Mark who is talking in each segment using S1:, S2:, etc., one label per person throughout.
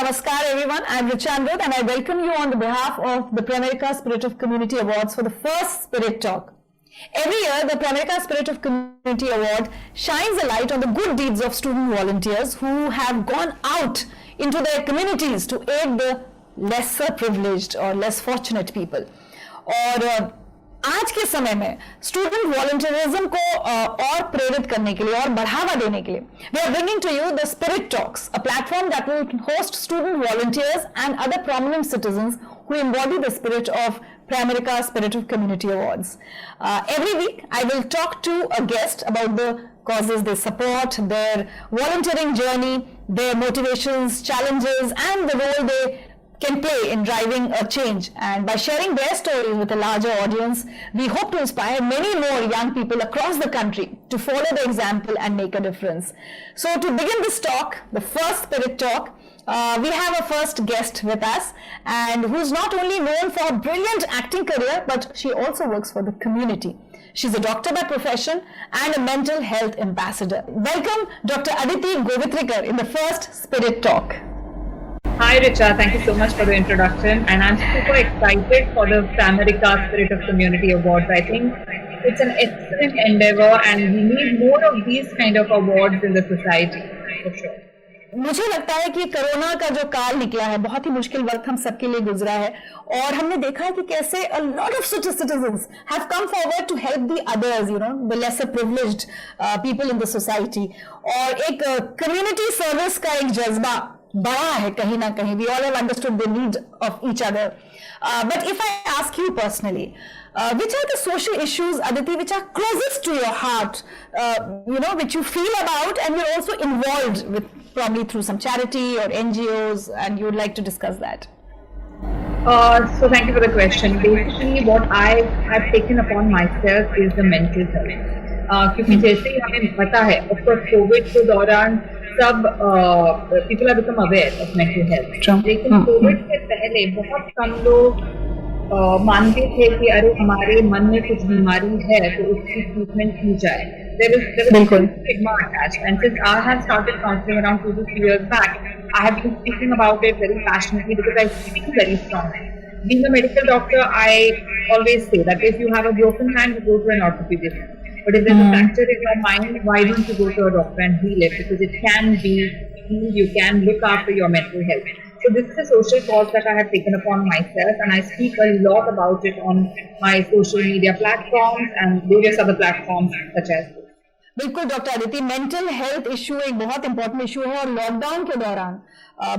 S1: Namaskar everyone, I am Richa Amrit and I welcome you on the behalf of the Pramerica Spirit of Community Awards for the first Spirit Talk. Every year, the Pramerica Spirit of Community Award shines a light on the good deeds of student volunteers who have gone out into their communities to aid the lesser privileged or less fortunate people. और आज के समय में student volunteerism को और प्रेरित करने के लिए और बढ़ावा देने के लिए we are bringing to you the spirit talks, a platform that will host student volunteers and other prominent citizens who embody the spirit of Pramerica Spirit of Community Awards. Every week, I will talk to a guest about the causes they support, their volunteering journey, their motivations, challenges, and the role they can play in driving a change. And by sharing their stories with a larger audience, we hope to inspire many more young people across the country to follow the example and make a difference. So to begin this talk, the first Spirit Talk, we have a first guest with us, and who's not only known for a brilliant acting career, but she also works for the community. She's a doctor by profession and a mental health ambassador. Welcome, Dr. Aditi Govitrikar, in the first Spirit Talk.
S2: Hi Richa, thank you so much for the introduction, and I'm super excited for the Pramerica Spirit of Community Awards. I think it's an excellent endeavor and we need more of these kind of awards in the society, for sure.
S1: मुझे लगता है कि corona का जो काल निकला है, बहुत ही मुश्किल वक्त हम सबके लिए गुजरा है, और हमने देखा है कि कैसे a lot of citizens have come forward to help the others, you know, the lesser privileged people in the society. और एक community service का एक जज्बा बड़ा है कहीं ना कहीं. We all have understood the need of each other. But if I ask you personally, which are the social issues, Aditi, which are closest to your heart, which you feel about and you're also involved with, probably through some charity or NGOs, and you would like to discuss that?
S2: So thank you for the question. Basically, what I have taken upon myself is the mental health. क्योंकि जैसे ही हमें पता है, of course, Covid के दौरान सब people have become aware of mental health. लेकिन Covid से पहले बहुत कम लोग मानते थे कि अरे हमारे मन में कुछ बीमारी है तो उसकी ट्रीटमेंट की जाए. There is stigma attached, and since I have started counseling around 2 to 3 years back, I have been speaking about it very passionately because I feel very strongly. Being a medical doctor, I always say that if you have a broken hand, you go to an orthopedist. But if there's a fracture in your mind, why don't you go to a doctor and heal it? Because it can be healed, you can look after your mental health. So this is a social cause that I have taken upon myself, and I speak a lot about it on my social media platforms and various other platforms such as this.
S1: बिल्कुल doctor Aditi, mental health issue एक बहुत important issue है, और lockdown के दौरान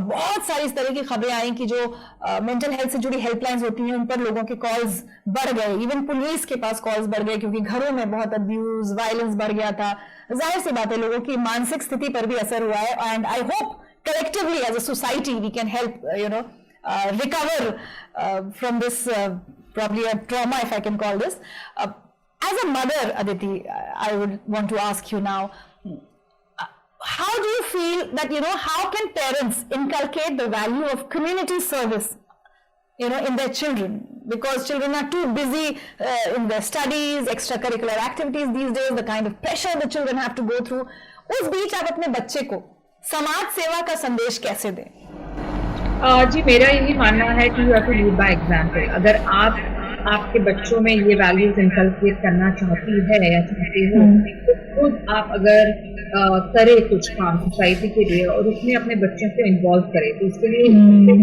S1: बहुत सारी इस तरह की खबरें आई कि जो मेंटल हेल्थ से जुड़ी हेल्पलाइंस होती हैं उन पर लोगों के कॉल्स बढ़ गए. इवन पुलिस के पास कॉल्स बढ़ गए क्योंकि घरों में बहुत अब्यूज, वायलेंस बढ़ गया था. जाहिर सी बात है, लोगों की मानसिक स्थिति पर भी असर हुआ है, and I hope collectively as a society we can help recover from this probably a trauma, if I can call this. As a mother, Aditi, I would want to ask you now, how do you feel that, how can parents inculcate the value of community service, in their children? Because children are too busy in their studies, extracurricular activities these days, the kind of pressure the children have to go through. उस बीच आप अपने बच्चे को समाज सेवा का संदेश कैसे दें?
S2: जी, मेरा यही मानना है कि you have to lead by example. अगर आप आपके बच्चों में ये वैल्यूज इनकलकेट करना चाहती है या चाहते हो, तो खुद आप अगर करें कुछ काम सोसाइटी के लिए और उसमें अपने बच्चों को इन्वॉल्व करें, तो इसके लिए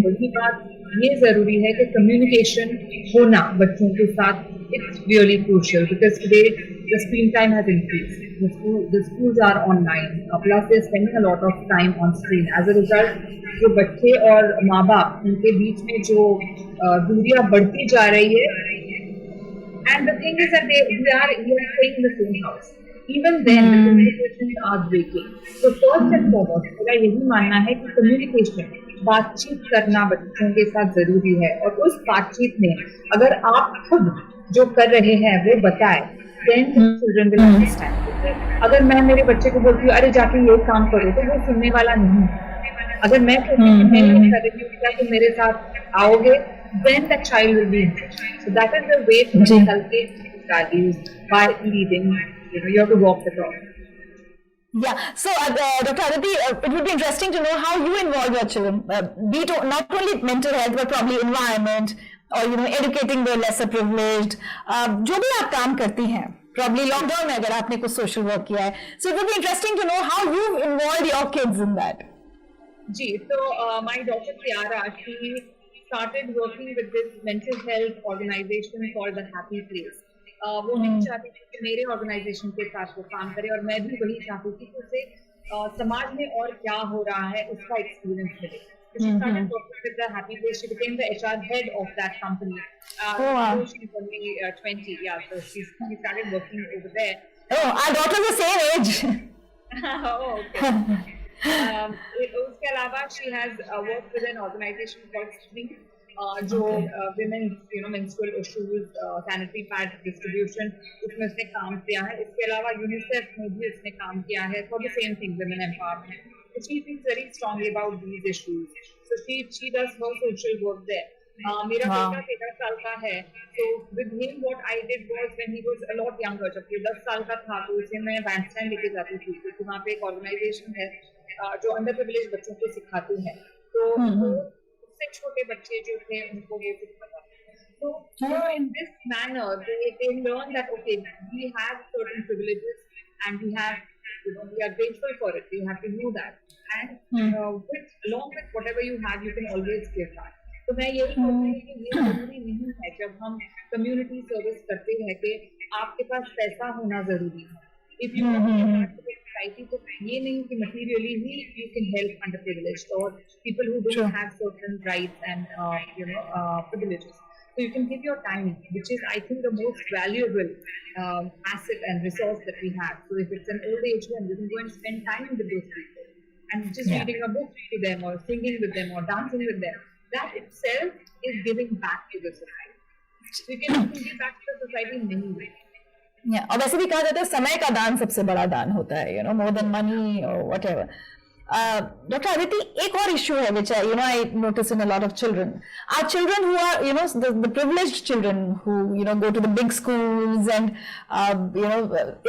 S2: वही बात ये जरूरी है कि कम्युनिकेशन होना बच्चों के साथ. It's really crucial because today the screen time has increased. The schools are online. Plus they're spending a lot of time on screen. As a result, जो बच्चे और माँ बाप उनके बीच में जो दूरियां बढ़ती जा रही है, and the thing is that we are staying in the same house. Even then, the communications are breaking. So first and foremost, मेरा यही मानना है कि communication, बातचीत करना बच्चों के साथ जरूरी है, और उस बातचीत में अगर आप खुद जो कर रहे हैं वो बताएं, then children will understand. अगर मैं मेरे बच्चे को बोलती हूँ अरे जाके ये काम करो, तो वो सुनने वाला नहीं. अगर मैं कहती हूँ मैं ये कर रही हूँ, क्या तुम मेरे साथ आओगे, then that child will be interested. So that is the way to inculcate values by leading. You have to walk the talk.
S1: Yeah. So, Dr. Aditi, it would be interesting to know how you involve your children, be it not only mental health, but probably environment, or educating the lesser privileged. जो भी आप काम करती हैं, probably lockdown में अगर आपने कुछ social work किया है, so it would be interesting to know how you've involved your kids in that.
S2: Ji, so my daughter Kiara, she started working with this mental health organization called the Happy Place. वो नहीं चाहती थी कि मेरे organisation के साथ वो काम करे, और मैं भी वही चाहती थी कि उसे समाज में और क्या हो रहा है उसका एक्सपीरियंस मिले. So she started working with the Happy Place. She became the HR head of that company. So she's only 20. Yeah, so she started working over there.
S1: Oh, our daughter's the same age.
S2: Oh, okay. उसके अलावा she has worked with an organization called Spring. जो women's menstrual issues, sanitary pad distribution, उसमें उसने काम किया है. इसके अलावा यूनिसेफ में भी उसने काम किया है for the same thing, women empowerment. So she feels very strongly about these issues. So she does her social work there. मेरा बेटा 13 साल का है. So with him what I did was, when he was a lot younger, जब ये 10 साल का था, तो उसे मैं बैंडस्टैंड लेके जाती थी, क्योंकि वहाँ पे एक ऑर्गेनाइजेशन है जो अंडर प्रिविलेज बच्चों को सिखाती है. तो उससे छोटे बच्चे जो थे उनको वो सिखाता. So in this manner they learn that okay, we have certain privileges and we have we are grateful for it. You have to know that, and along with whatever you have, you can always give back. तो मैं यही कहती हूँ कि ये जरूरी नहीं है जब हम कम्युनिटी सर्विस करते हैं कि आपके पास पैसा होना जरूरी है. इफ यू सोसाइटी, तो ये नहीं कि मटेरियली ही you can help underprivileged और people who don't have certain rights and privileges. So you can give your time, which is, I think, the most valuable asset and resource that we have. So if it's an old age home, you can go and spend time with those people and just reading a book to them, or singing with them, or dancing with them. That itself is giving back to the society. So you can give back to the society in many ways.
S1: Yeah, और वैसे भी कहा जाता है समय का दान सबसे बड़ा दान होता है, more than money or whatever. Dr. Aditi, एक और issue है which I notice in a lot of children. Our children who are the privileged children who go to the big schools and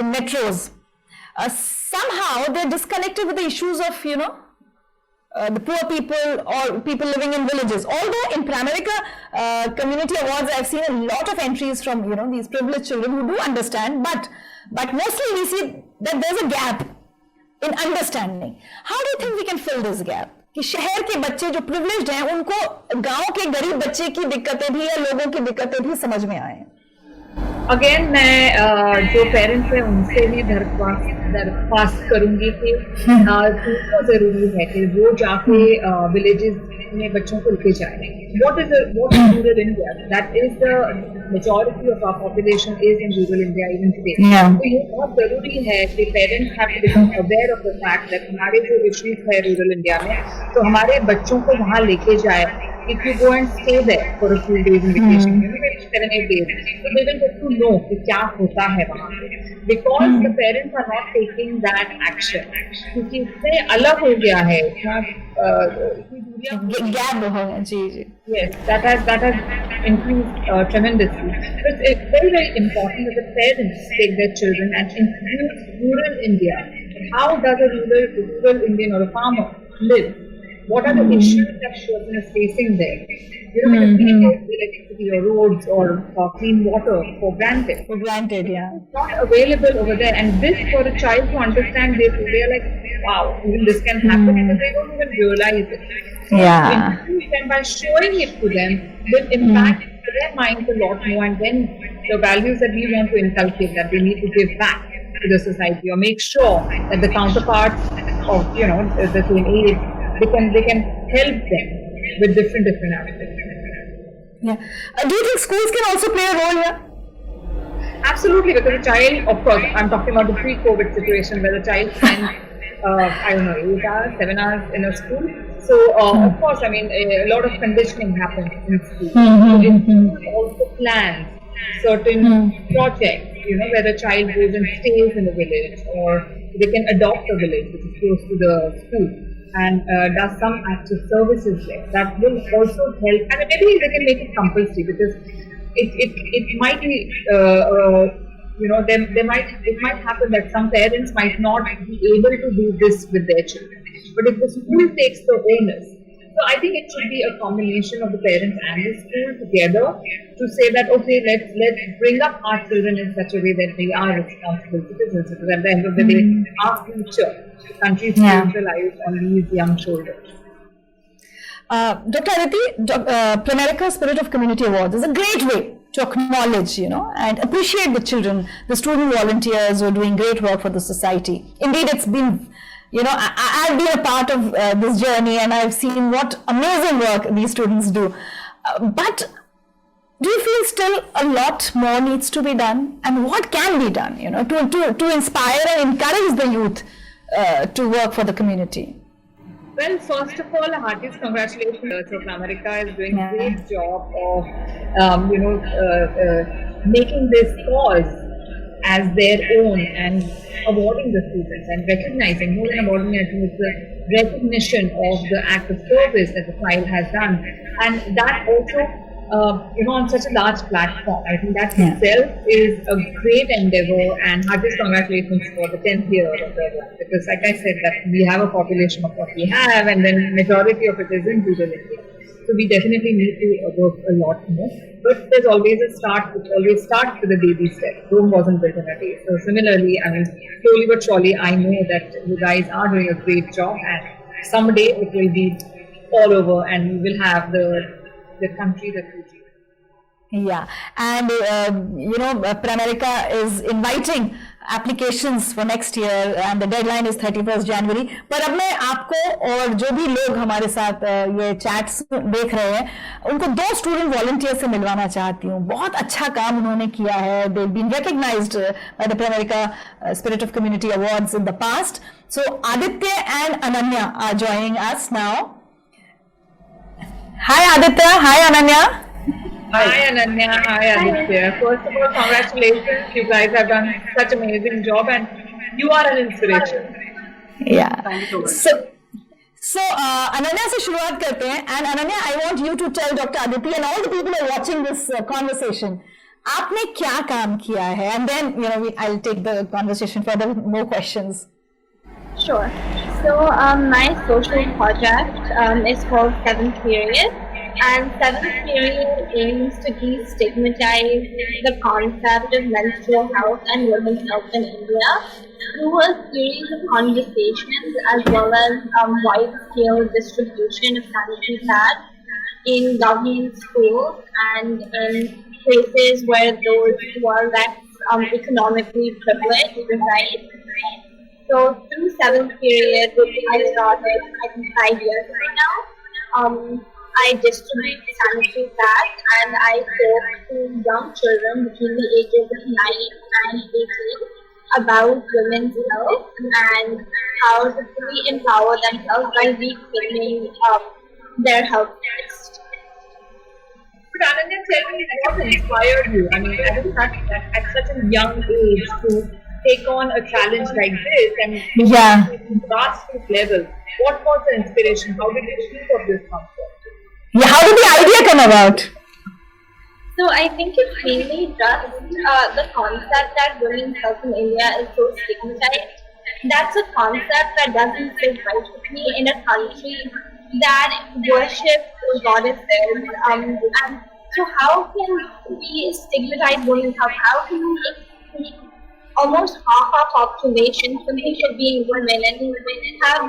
S1: in metros, somehow they're disconnected with the issues of the poor people or people living in villages. Although in Pramerica Community Awards, I've seen a lot of entries from these privileged children who do understand, but mostly we see that there's a gap in understanding. How do you think we can fill this gap? कि शहर के बच्चे जो privileged हैं उनको गांव के गरीब बच्चे की दिक्कतें भी या लोगों की दिक्कतें भी समझ में आए.
S2: अगेन मैं जो पेरेंट्स हैं उनसे भी दरख्वास्त करूंगी कि उनको जरूरी है कि वो जाके विलेजेस में बच्चों को लेके जाए. What is rural India? That is the majority of our population is in rural India even today. तो ये बहुत जरूरी है कि parents have to become aware of the fact that हमारे जो issues है rural India में, तो हमारे बच्चों को वहाँ लेके जाए. If you go and stay there for a few days in vacation, maybe 7-8 days, so they will get to know कि क्या होता है वहाँ पे. Because the parents are not taking that action, क्योंकि इससे अलग हो गया है.
S1: गैप हो गया. जी.
S2: Yes, that has increased tremendously. So it's very, very important that the parents take their children and introduce rural India. How does a rural Indian or a farmer live? What are the issues that person is facing there? Because we take electricity or roads or clean water for granted.
S1: For granted, yeah.
S2: It's not available over there. And this, for a child to understand this, they are like, wow, even this can happen, and they don't even realize it.
S1: Yeah.
S2: And by showing it to them, will impact their minds a lot more. And then the values that we want to inculcate, that they need to give back to the society, or make sure that the counterparts of the same age, they can help them with different aspects.
S1: Yeah. Do you think schools can also play a role here?
S2: Absolutely, because a child, of course, I'm talking about the pre-COVID situation where the child spends, 8 hours, 7 hours in a school. So, of course, I mean, a lot of conditioning happens in school. So it also plans certain projects, where the child goes and stays in a village, or they can adopt a village which is close to the school, and does some active services there. That will also help. I mean, maybe they can make it compulsory, because it might be it might happen that some parents might not be able to do this with their children. But if the school takes the onus, so I think it should be a combination of the parents and the school together to say that, okay, let's bring up our children in such a way that they are responsible citizens, because at the end of the day, our future, the country's future lies on these young shoulders.
S1: Dr. Aditi, Pramerica Spirit of Community Awards is a great way to acknowledge, and appreciate the children, the student volunteers who are doing great work for the society. Indeed, it's been, I've been a part of this journey, and I've seen what amazing work these students do. But do you feel still a lot more needs to be done? And what can be done, to inspire and encourage the youth to work for the community?
S2: Well, first of all, heartiest congratulations. So Pramerica is doing a great job of, making this cause as their own and awarding the students and recognizing, more than awarding, I think it's the recognition of the act of service that the child has done. And that also, on such a large platform, I think that itself is a great endeavor, and heartiest congratulations for the 10th year of their life. Because like I said, that we have a population of what we have, and then majority of it is in rural India. So we definitely need to work a lot more. But there's always a start, which always starts with a baby step. Rome wasn't built in a day. So similarly, slowly but surely, I know that you guys are doing a great job, and someday it will be all over, and we will have the country that we dream.
S1: Yeah, and Pramerica is inviting applications for next year, and the deadline is 31st January. पर अब मैं आपको और जो भी लोग हमारे साथ ये चैट्स देख रहे हैं, उनको 2 स्टूडेंट वॉलंटियर से मिलवाना चाहती हूँ. बहुत अच्छा काम उन्होंने किया है. They've been recognized by the Pramerica Spirit of Community Awards in the past. So Aditya and Ananya are joining us now. Hi Aditya, hi Ananya.
S2: Hi Ananya, hi Aditya. First of all, congratulations. You guys have done such an amazing job, and you are an inspiration.
S1: Yeah.
S2: Thank you so much.
S1: So Ananya से शुरुआत करते हैं. And Ananya, I want you to tell Dr. Aditi and all the people who are watching this conversation, आपने क्या काम किया है? And then I'll take the conversation further with more questions.
S3: Sure. So my social project is called 7th Period, and 7th Period aims to destigmatize the concept of menstrual health and women's health in India through a series of conversations as well as wide-scale distribution of sanitary pads in government schools and in places where those who are less economically privileged reside. So through 7th Period, which I started, I think 5 years right now, I distribute sanitary pads, and I talk to young children between the ages of 9 and 18 about women's health and how to fully empower themselves by reclaiming their health first.
S2: But Ananya, tell me, what inspired you? At such a young age to take on a challenge like this and grassroots level. What was the inspiration? How did you think of this concept?
S1: Yeah, how did the idea come about?
S3: So I think it's mainly just the concept that women's health in India is so stigmatized. That's a concept that doesn't sit right with me in a country that worships goddesses. And so how can we stigmatize women's health? How can we almost half our population simply for being women and have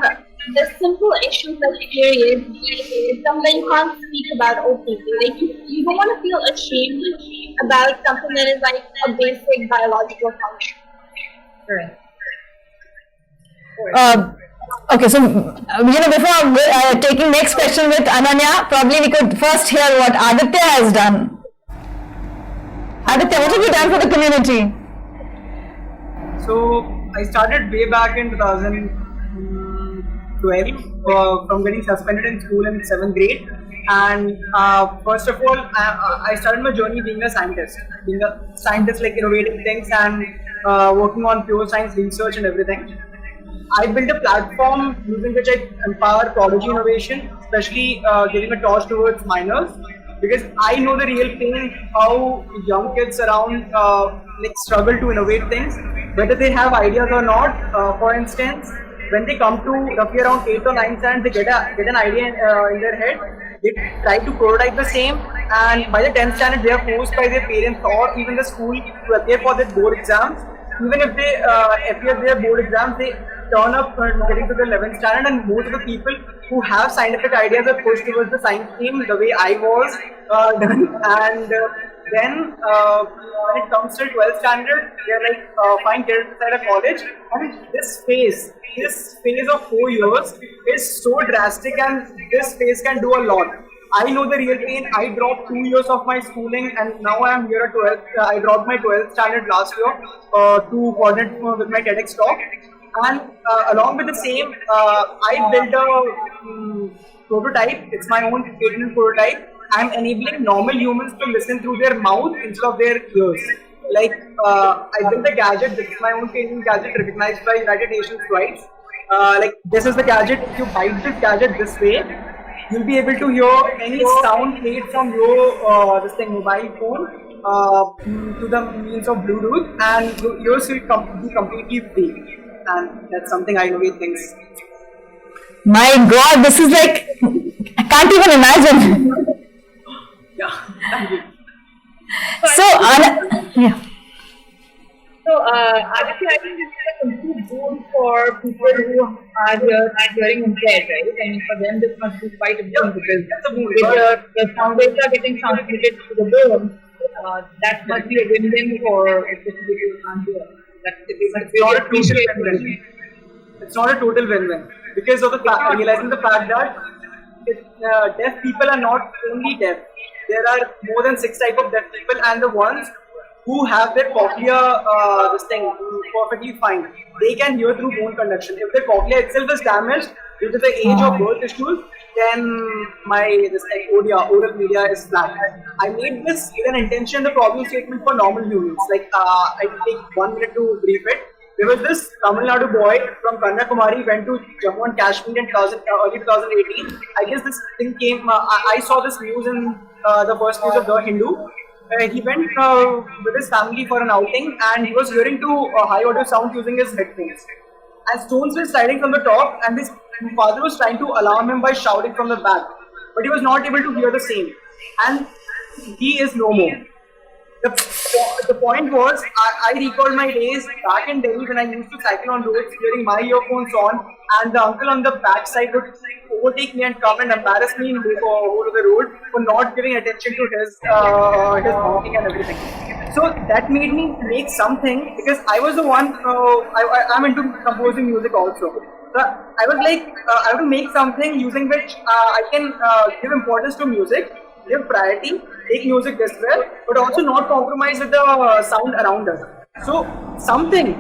S3: the simple issues of periods be something you can't speak about openly? Like you don't want to feel ashamed about something that is like a basic biological function.
S2: Correct.
S1: Okay, so before taking next question with Ananya, probably we could first hear what Aditya has done. Aditya, what have you done for the community?
S4: So I started way back in 2012 from getting suspended in school in 7th grade, and first of all I started my journey being a scientist like innovating things and working on pure science research and everything. I built a platform using which I empower prodigy innovation, especially giving a torch towards minors because I know the real pain how young kids around like struggle to innovate things, whether they have ideas or not. For instance, when they come to roughly around 8th or 9th standard, they get an idea in their head. They try to prototype the same, and by the 10th standard, they are forced by their parents or even the school to appear for their board exams. Even if they appear their board exams, they turn up getting to the 11th standard, and most of the people who have scientific ideas are pushed towards the science stream, the way I was done. And then when it comes to 12th standard, they're like, fine, get inside a college. And this phase of 4 years is so drastic, and this phase can do a lot. I know the real pain. I dropped 2 years of my schooling, and now I am here at 12th. I dropped my 12th standard last year to coordinate with my TEDx talk. And along with the same, I built a prototype. It's my own patent prototype. I'm enabling normal humans to listen through their mouth instead of their ears. Like, I built a gadget. This is my own patent gadget recognized by United Nations twice. Like, this is the gadget. If you bite this gadget this way, you'll be able to hear any sound played from your mobile phone to the means of Bluetooth, and your ears will be completely free. And that's something I innovate things.
S1: My God, this is like, I can't even imagine.
S4: Yeah, thank you.
S1: So, yeah.
S2: So, Aditya, I think this is a complete boon for people who are hearing impaired, right? I mean, for them, this must be quite a boon because if the sound waves are getting transmitted to the bone, that must be a win-win for especially people who can't hear.
S4: It's not a total win-win. It's not a total win-win because of realizing the fact that deaf people are not only deaf. There are more than 6 types of deaf people, and the ones who have their cochlea perfectly fine, they can hear through bone conduction. If their cochlea itself is damaged due to the age or birth issues, then my oral media is flat. I made this with an intention, the problem statement for normal humans. Like, I take 1 minute to brief it. There was this Tamil Nadu boy from Kanyakumari went to Jammu and Kashmir in early 2018. I guess this thing came, I saw this news in the first page of The Hindu. He went with his family for an outing, and he was hearing to high audio sound using his headphones. And stones were sliding from the top, and his father was trying to alarm him by shouting from the back. But he was not able to hear the same. And he is no more. The point was, I recalled my days back in Delhi when I used to cycle on roads wearing my earphones on, and the uncle on the backside would overtake me and come and embarrass me in the whole of the road for not giving attention to his honking and everything. So that made me make something, because I was the one, I'm into composing music also. So I was like, I have to make something using which I can give importance to music, give priority, take music this well, but also not compromise with the sound around us. So something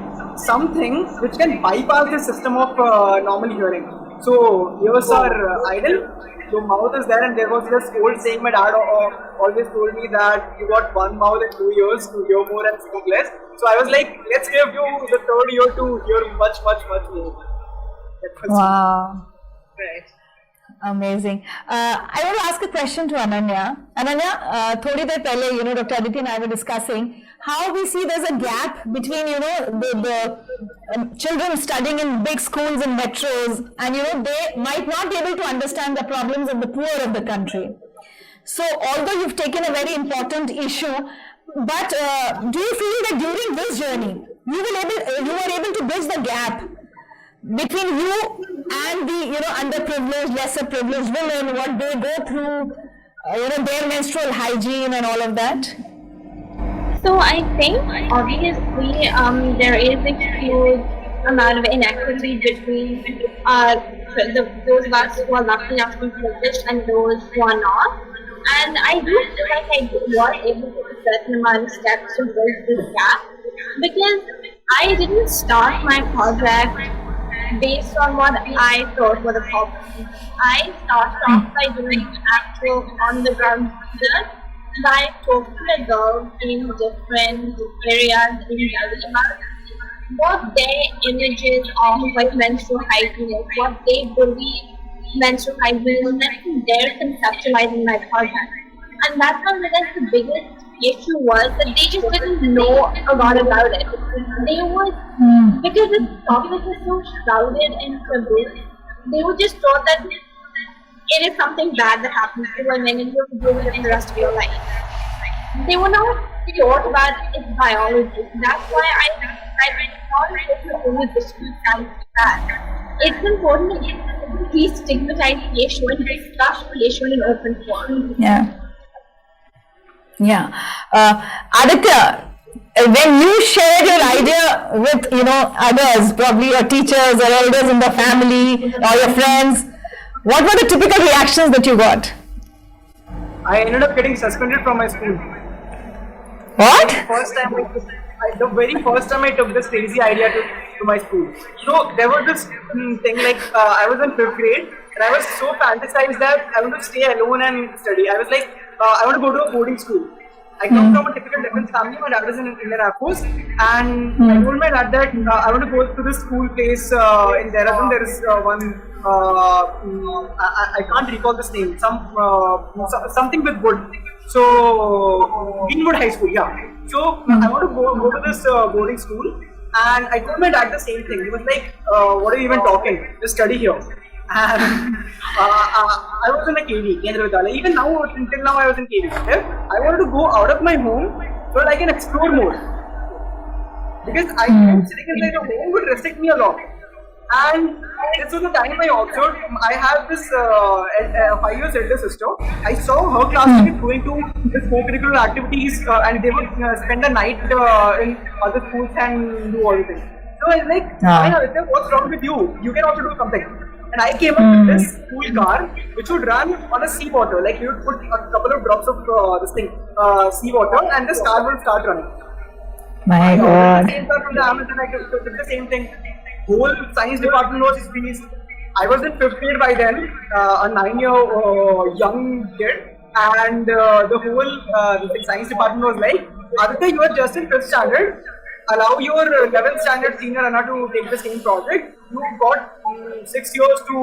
S4: which can bypass the system of normal hearing. So ears are idle, your mouth is there, and there was this old saying my dad always told me that you got one mouth and 2 ears to hear more and speak less. So I was like, let's give you the third ear to hear much more.
S1: Wow.
S2: Right.
S1: Amazing. I want to ask a question to Ananya. Ananya, थोड़ी देर पहले, Dr. Aditya and I were discussing how we see there's a gap between, the children studying in big schools and metros, and, they might not be able to understand the problems of the poor of the country. So, although you've taken a very important issue, but do you feel that during this journey, you were able to bridge the gap between you and the underprivileged, lesser privileged women, what they go through, their menstrual hygiene and all of that?
S3: So I think obviously there is a huge amount of inequity between those of us who are lucky enough to be privileged and those who are not. And I do feel like I was able to take a certain amount of steps to bridge this gap, because I didn't start my project based on what I thought were the problems. I started off by doing actual on-the-ground research by talking to girls in different areas in Delhi about what their images of what menstrual hygiene is, what they believe menstrual hygiene is, and they're conceptualizing my project. And that's when I guess the biggest issue was that they just didn't know a lot about it. They would, because this topic is so shrouded in taboo, they would just thought that it is something bad that happens to you and then you have to deal with it for the rest of your life. They were not taught about its biology. That's why I decided not to only discrete science to that. It's important to destigmatize the issue and discuss the issue in an open forum.
S1: Yeah. Yeah. Aditya, when you shared your idea with, others, probably your teachers or elders in the family or your friends, what were the typical reactions that you got?
S4: I ended up getting suspended from my school.
S1: What?
S4: The very first time I took this crazy idea to my school. So there was this thing like I was in 5th grade and I was so fantasized that I want to stay alone and study. I was like, I want to go to a boarding school. I come from a typical defense family. My dad was in Indian Air Force, and I told my dad that I want to go to this school place in Dehradun. There is one. I can't recall this name. Something with wood. So Greenwood High School. Yeah. So I want to go to this boarding school, and I told my dad the same thing. He was like, "What are you even talking? Just study here." And I was in a KV, Kendra Vidyalaya. Even now, until now, I was in KV. I wanted to go out of my home so that I can explore more. Because I think sitting inside a home would restrict me a lot. And this was the time I observed. I have this 5 years elder sister. I saw her classmates going to this co-curricular activities, and they would spend a night in other schools and do all the things. So I was like, what's wrong with you? You can also do something. And I came up with this cool car which would run on a seawater. Like you would put a couple of drops of seawater, and this car would start running.
S1: My God.
S4: The same car from the Amazon. I took the same thing. Whole science department was pleased. I was in 5th grade by then, a 9-year young kid, and the whole science department was like, Aditya, you are just in 5th standard. Allow your 11th standard senior runner to take the same project. You got 6 years to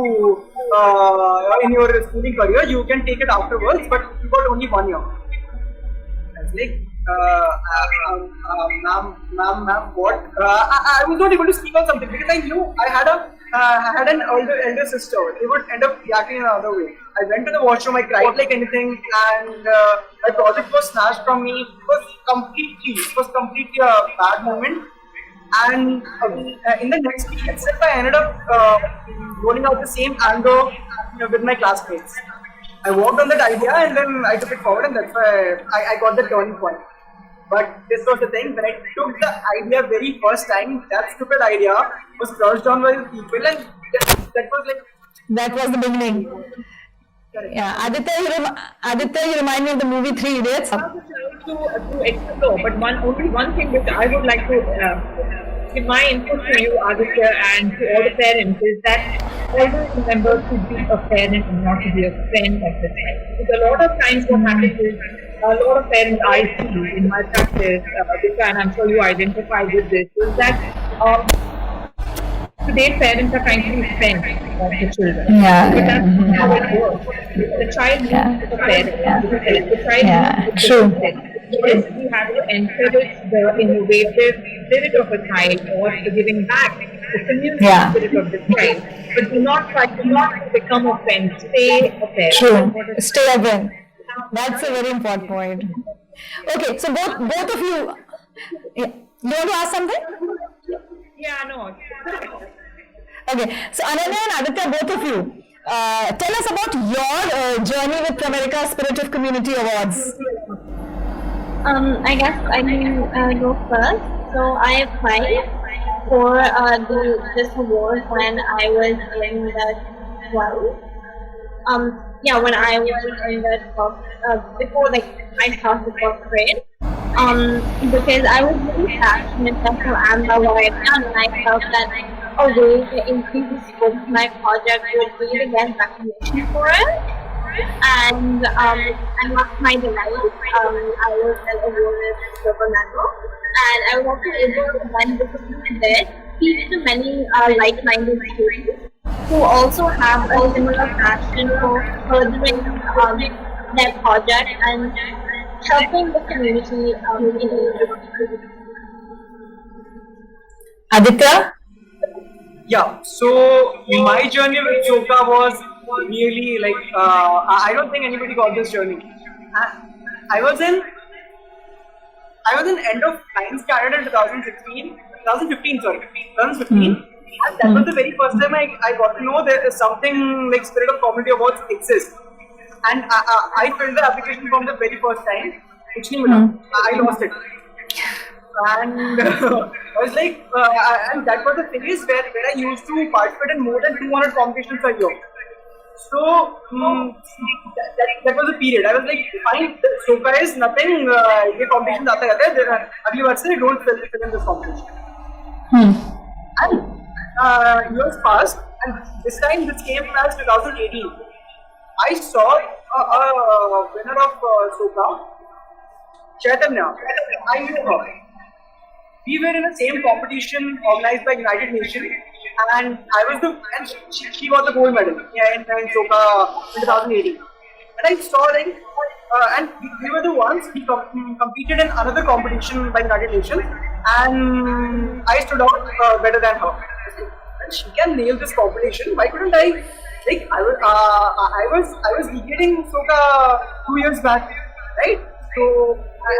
S4: in your schooling career. You can take it afterwards, but you got only 1 year. I was like, ma'am, what? I was not able to speak on something because I knew I had an elder sister. They would end up reacting in another way. I went to the washroom, I cried like anything, and my project was snatched from me. It was completely a bad moment. And in the next week itself, I ended up rolling out the same anger with my classmates. I worked on that idea and then I took it forward, and that's why I got the turning point. But this was the thing, when I took the idea very first time, that stupid idea was crushed down by people, and that was like...
S1: That was the beginning.
S4: Correct.
S1: Yeah, Aditya, you remind me of the movie 3 Idiots.
S2: To explore, but only one thing which I would like to give my input to you, Aditya, and to all the parents is that always remember to be a parent and not to be a friend of the child. Because a lot of times what happens is, a lot of parents I see in my practice, and I'm sure you identify with this, is that today parents are trying to be friends of the children.
S1: Yeah,
S2: but that's not how it works. The child needs the parent. The child needs the parent. Yes, we have to encourage the innovative spirit of a child or the giving back, the community spirit of the child. But do not become a friend. Stay a parent.
S1: True. Stay a friend. That's a very important point. Okay, so both of you, you want to ask something?
S2: Yeah, no.
S1: Okay, so Ananya and Aditya, both of you, tell us about your journey with Pramerica Spirit of Community Awards.
S3: I guess I can go first. So I applied for this award when I was in the 12th. When I was in the 12th, before I started the 12th grade. Because I was really passionate about what I've done, and I felt that a way to increase the scope of my project would be to get recognition for it. And much my delight, I was awarded a silver medal, and I was also able to then, because of this, speak to many like-minded students who also have a similar passion for furthering their project and helping the community in
S1: Aditya?
S4: Yeah, so my journey with Soka was really like I don't think anybody got this journey. I was in end of 9th standard in 2015, sorry, 2015. And that was the very first time I got to know there is something like Spirit of Community Awards exists. And I filled the application from the very first time, which I lost it. And I was like, and that was the phase where I used to participate in more than 200 competitions a year. So that was the period. I was like, fine, Soka is nothing. ये competitions आता रहता है. अगली बार से don't fill in this competition. And years passed, and this time this came as 2018. I saw a winner of Soka, Chaitanya. I knew her. We were in the same competition organized by United Nations, and she got the gold medal in Soka in 2018. And I saw and we were the ones we competed in another competition by United Nations, and I stood out better than her. And she can nail this competition. Why couldn't I? Like I was getting Soka 2 years back, right? So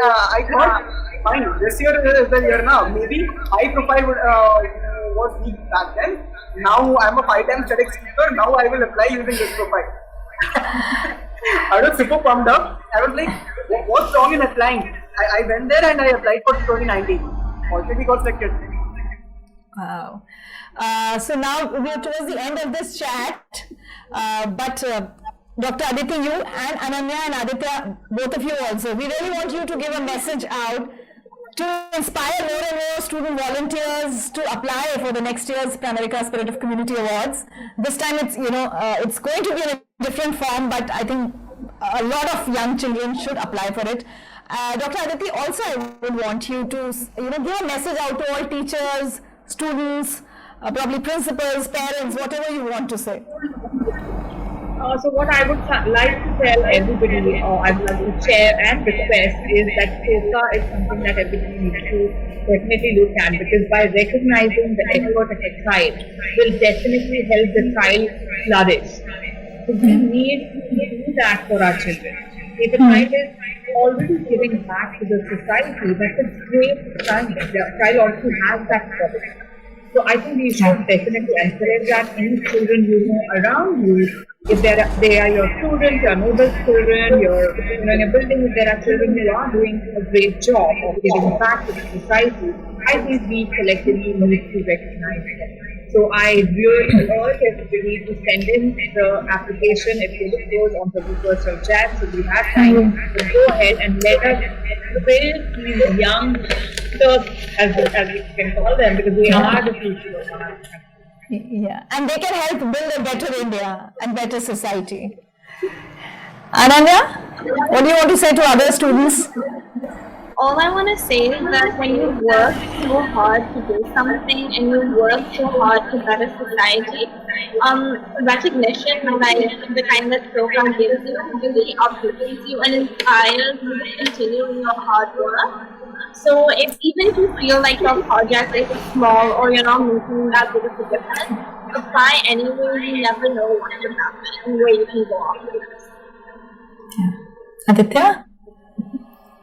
S4: I thought, fine, this year is the year now. Maybe my profile was weak back then. Now I'm a 5-time TEDx speaker. Now I will apply using this profile. I was super pumped up. I was like, what's wrong in applying? I went there and I applied for 2019. Already got selected.
S1: Wow. So now we are towards the end of this chat, but Dr. Aditi, you and Ananya and Aditya, both of you also, we really want you to give a message out to inspire more and more student volunteers to apply for the next year's Pramerica Spirit of Community Awards. This time it's, it's going to be in a different form, but I think a lot of young children should apply for it. Dr. Aditi, also I would want you to, give a message out to all teachers, students, probably principals, parents, whatever you want to say.
S2: So what I would like to tell everybody, or I would like to share and request, is that Soka is something that everybody needs to definitely look at, because by recognizing the effort of a child will definitely help the child flourish. So we need to do that for our children. If a child is already giving back to the society, that's a great sign. The child also has that quality. So I think we should definitely encourage that any children you know around you. If they are your students, your neighbor's children, in a building, if there are children who are doing a great job of giving back to the society, I think we collectively need to recognize them. So I really urge everybody to send in the application. If you look those on the virtual chat, so we have time to go ahead and let us build these young as we can call them, because they are the future of our country.
S1: Yeah, and they can help build a better India and better society. Ananya, what do you want to say to other students?
S3: All I want to say is that when you work so hard to do something and you work so hard to better society, recognition like the kind that program gives you really uplifts you and inspires you to continue in your hard work. So even if you feel like your project is small or you're not making that big of a difference, apply anyway. You never know what can happen and where you can go after this.
S1: Aditya?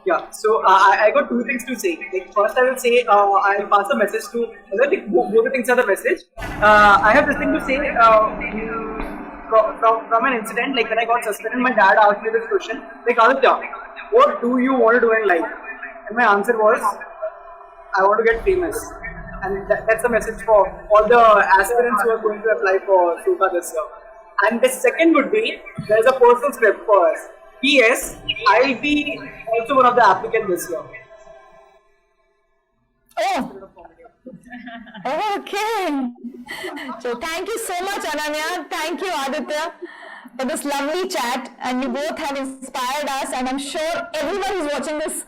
S4: Yeah, so I got two things to say. Like first, I will say I'll pass a message to both the things are the message. I have this thing to say from an incident. Like when I got suspended, my dad asked me this question: like Aditya, what do you want to do in life? And my answer was, I want to get famous. And that's the message for all the aspirants who are going to apply for Soka this year. And the second would be, there's a personal script for us. P.S. I'll be also one of the applicants this year.
S1: Oh. Okay. So thank you so much, Ananya. Thank you, Aditya, for this lovely chat. And you both have inspired us. And I'm sure everyone who's watching this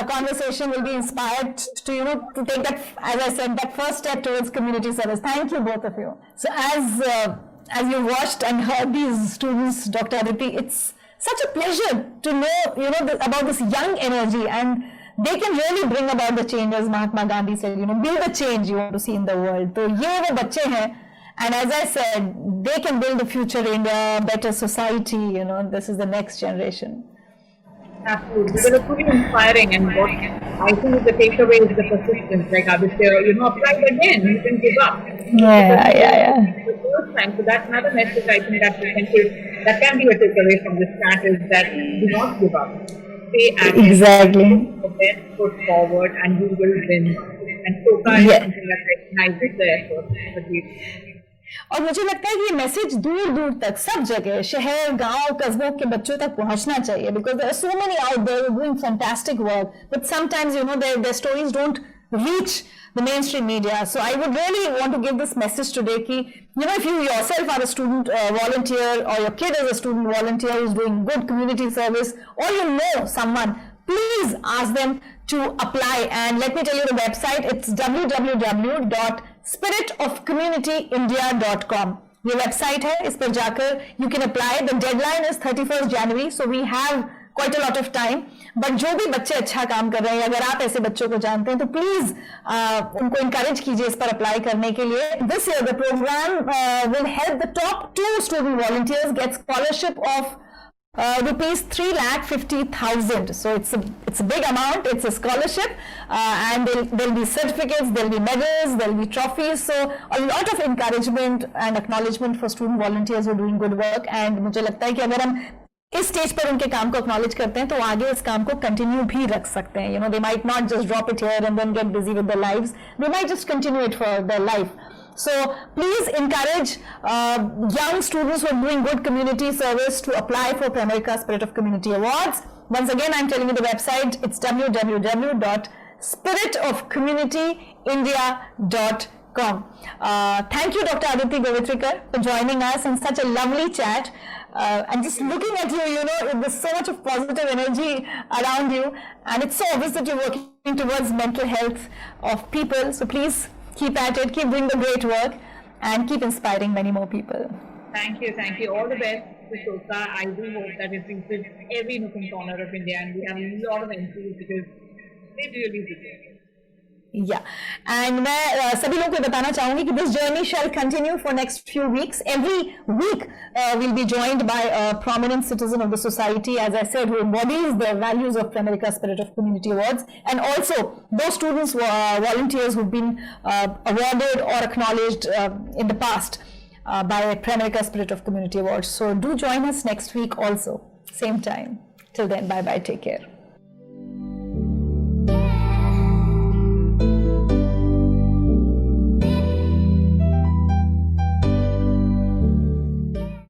S1: conversation will be inspired to, to take that, as I said, that first step towards community service. Thank you, both of you. So as you watched and heard these students, Dr. Aditi, it's such a pleasure to know, about this young energy, and they can really bring about the change, as Mahatma Gandhi said, build the change you want to see in the world. So ये वो बच्चे हैं, and as I said, they can build the future India, better society. This is the next generation.
S2: Absolutely. They were truly inspiring, and what I think the takeaway is the persistence. Like Aditya, apply again. You can give up.
S1: Yeah.
S2: The first time. So that's another message I think that we can take. That can be a takeaway from this chat is that do not give up. Stay active.
S1: Exactly.
S2: Put the best foot forward, and you will win. And Soka is something that recognizes the effort.
S1: और मुझे लगता है कि ये message दूर दूर तक सब जगह शहर गांव कस्बों के बच्चों तक पहुंचना चाहिए because there are so many out there doing fantastic work but sometimes their stories don't reach the mainstream media. So I would really want to give this message today कि if you yourself are a student volunteer or your kid is a student volunteer who's doing good community service or you know someone, please ask them to apply. And let me tell you the website, it's www.spiritofcommunityindia.com. ये website है, इस पर जाकर you can apply. The deadline is 31st January, so we have quite a lot of time. But जो भी बच्चे अच्छा काम कर रहे हैं, अगर आप ऐसे बच्चों को जानते हैं तो please उनको encourage कीजिए इस पर apply करने के लिए. This year the program will help the top 2 student volunteers get scholarship of rupees 3,50,000. So it's a big amount. It's a scholarship, and there'll be certificates, there'll be medals, there'll be trophies. So a lot of encouragement and acknowledgement for student volunteers who are doing good work. And मुझे लगता है कि अगर हम इस stage पर उनके काम को acknowledge करते हैं तो आगे इस काम को continue भी रख सकते हैं. They might not just drop it here and then get busy with their lives. They might just continue it for their life. So please encourage young students who are doing good community service to apply for Pramerica Spirit of Community Awards. Once again, I'm telling you the website. It's www.spiritofcommunityindia.com. Thank you, Dr. Aditi Govitrikar, for joining us in such a lovely chat. And just looking at you, there's so much of positive energy around you. And it's so obvious that you're working towards mental health of people. So please keep at it, keep doing the great work, and keep inspiring many more people.
S2: Thank you. All the best to Soka. I do hope that it reaches every nook and corner of India, and we have a lot of entries because they really deserve it.
S1: Yeah, and मैं सभी लोगों को बताना चाहूँगी कि this journey shall continue for next few weeks. Every week we'll be joined by a prominent citizen of the society, as I said, who embodies the values of Pramerica Spirit of Community Awards, and also those students, volunteers who've been awarded or acknowledged in the past by Pramerica Spirit of Community Awards. So do join us next week also, same time. Till then, bye-bye, take care.